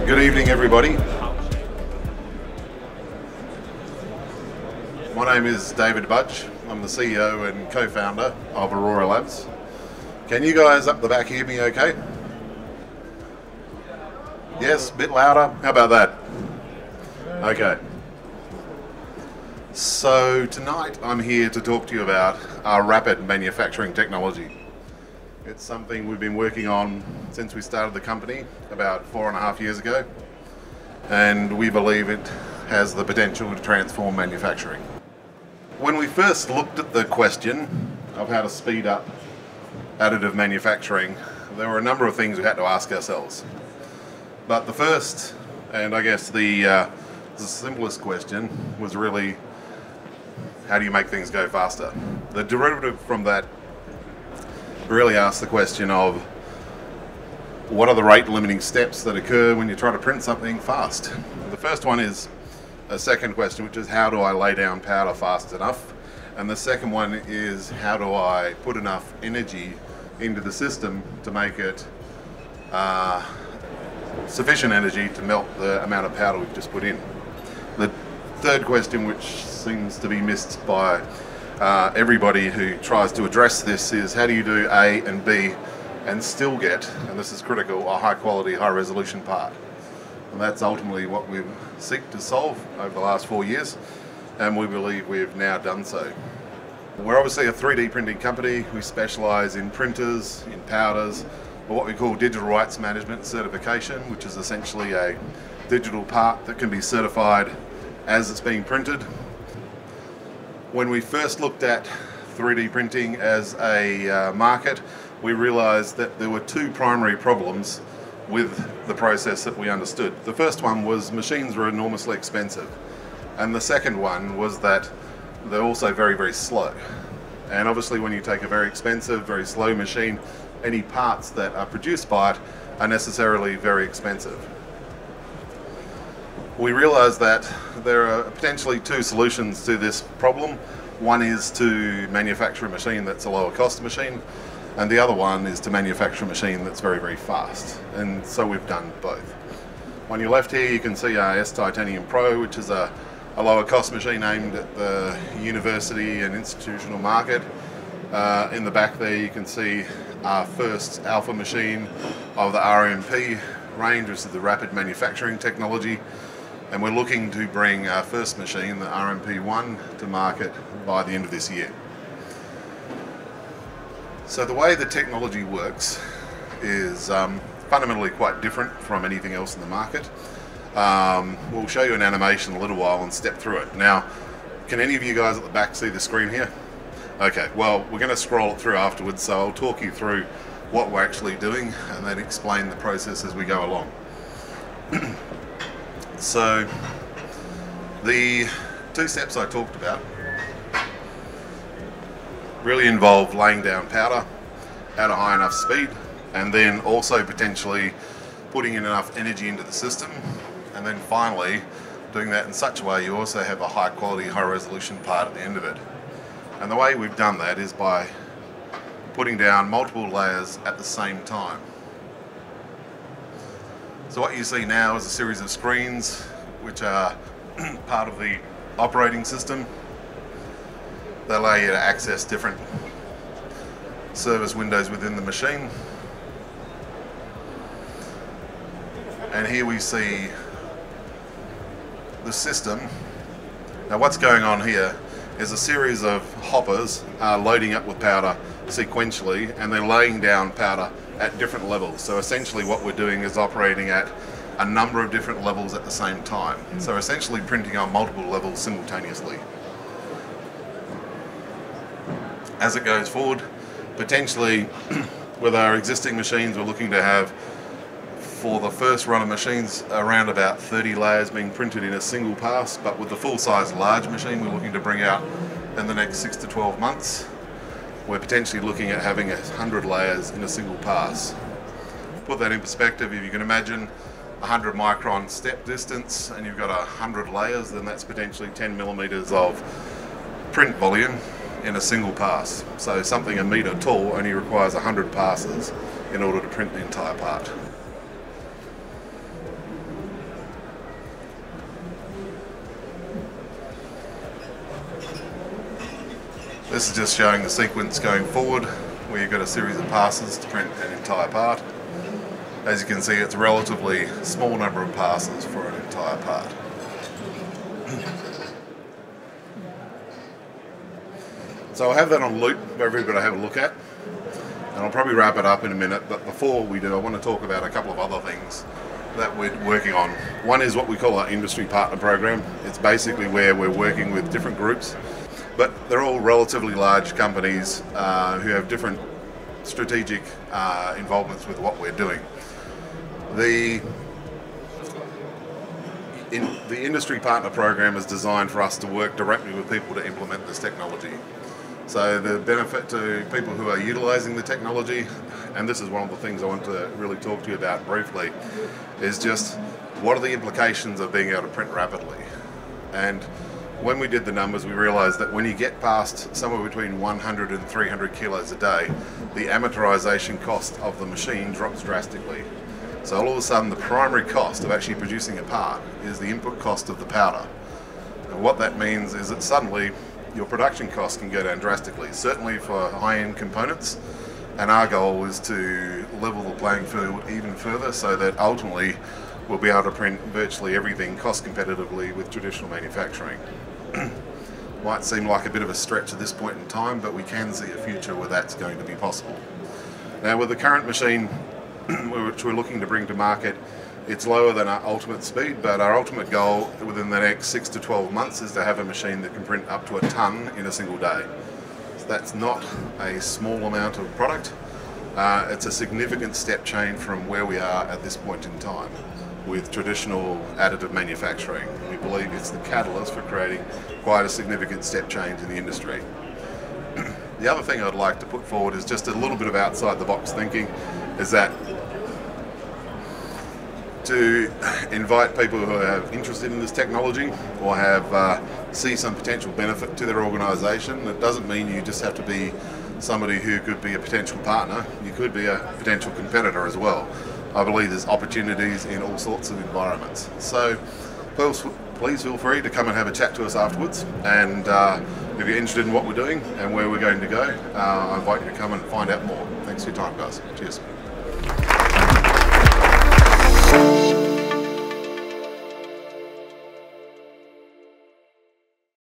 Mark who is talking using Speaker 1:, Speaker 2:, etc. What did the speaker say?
Speaker 1: Good evening, everybody. My name is David Budge. I'm the CEO and co-founder of Aurora Labs. Can you guys up the back hear me okay? Yes, a bit louder? How about that? Okay. So tonight I'm here to talk to you about our rapid manufacturing technology. It's something we've been working on since we started the company about 4.5 years ago, and we believe it has the potential to transform manufacturing. When we first looked at the question of how to speed up additive manufacturing, there were a number of things we had to ask ourselves. But the first, and I guess the simplest question, was really, how do you make things go faster? The derivative from that really asks the question of, what are the rate limiting steps that occur when you try to print something fast? The first one is a second question, which is, how do I lay down powder fast enough? And the second one is, how do I put enough energy into the system to make it sufficient energy to melt the amount of powder we've just put in? The third question, which seems to be missed by everybody who tries to address this, is how do you do A and B and still get, and this is critical, a high quality, high resolution part? And that's ultimately what we seek to solve over the last 4 years, and we believe we've now done so. We're obviously a 3D printing company. We specialize in printers, in powders, or what we call digital rights management certification, which is essentially a digital part that can be certified as it's being printed. When we first looked at 3D printing as a market, we realized that there were two primary problems with the process that we understood. The first one was machines were enormously expensive, and the second one was that they're also very, very slow. And obviously when you take a very expensive, very slow machine, any parts that are produced by it are necessarily very expensive. We realized that there are potentially two solutions to this problem. One is to manufacture a machine that's a lower cost machine, and the other one is to manufacture a machine that's very, very fast. And so we've done both. On your left here you can see our S Titanium Pro, which is a lower cost machine aimed at the university and institutional market. In the back there you can see our first alpha machine of the RMP range, which is the rapid manufacturing technology. And we're looking to bring our first machine, the RMP1, to market by the end of this year. So the way the technology works is fundamentally quite different from anything else in the market. We'll show you an animation in a little while and step through it. Now, can any of you guys at the back see the screen here? Okay, well, we're going to scroll it through afterwards, so I'll talk you through what we're actually doing and then explain the process as we go along. So, the two steps I talked about really involve laying down powder at a high enough speed, and then also potentially putting in enough energy into the system, and then finally doing that in such a way you also have a high quality, high resolution part at the end of it. And the way we've done that is by putting down multiple layers at the same time. So what you see now is a series of screens which are part of the operating system. They allow you to access different service windows within the machine. And here we see the system. Now what's going on here is a series of hoppers loading up with powder sequentially, and they're laying down powder at different levels. So essentially what we're doing is operating at a number of different levels at the same time. So essentially printing on multiple levels simultaneously. As it goes forward, potentially with our existing machines, we're looking to have, for the first run of machines, around about 30 layers being printed in a single pass, but with the full-size large machine we're looking to bring out in the next 6 to 12 months, we're potentially looking at having 100 layers in a single pass. Put that in perspective, if you can imagine 100 micron step distance and you've got 100 layers, then that's potentially 10 millimeters of print volume in a single pass. So something a meter tall only requires 100 passes in order to print the entire part. This is just showing the sequence going forward, where you've got a series of passes to print an entire part. As you can see, it's a relatively small number of passes for an entire part. So I'll have that on loop for everybody to have a look at, and I'll probably wrap it up in a minute, but before we do, I want to talk about a couple of other things that we're working on. One is what we call our industry partner program. It's basically where we're working with different groups, but they're all relatively large companies who have different strategic involvements with what we're doing. The industry partner program is designed for us to work directly with people to implement this technology. So the benefit to people who are utilizing the technology, and this is one of the things I want to really talk to you about briefly, is just what are the implications of being able to print rapidly. And when we did the numbers, we realized that when you get past somewhere between 100 and 300 kilos a day, the amortization cost of the machine drops drastically. So all of a sudden, the primary cost of actually producing a part is the input cost of the powder. And what that means is that suddenly your production costs can go down drastically, certainly for high-end components, and our goal is to level the playing field even further so that ultimately we'll be able to print virtually everything cost competitively with traditional manufacturing. Might seem like a bit of a stretch at this point in time, but we can see a future where that's going to be possible. Now, with the current machine which we're looking to bring to market, it's lower than our ultimate speed, but our ultimate goal within the next 6 to 12 months is to have a machine that can print up to a ton in a single day. So that's not a small amount of product. It's a significant step change from where we are at this point in time with traditional additive manufacturing. We believe it's the catalyst for creating quite a significant step change in the industry. The other thing I'd like to put forward is just a little bit of outside the box thinking, is that to invite people who are interested in this technology or have see some potential benefit to their organisation. It doesn't mean you just have to be somebody who could be a potential partner. You could be a potential competitor as well. I believe there's opportunities in all sorts of environments. So please feel free to come and have a chat to us afterwards, and if you're interested in what we're doing and where we're going to go, I invite you to come and find out more. Thanks for your time, guys. Cheers.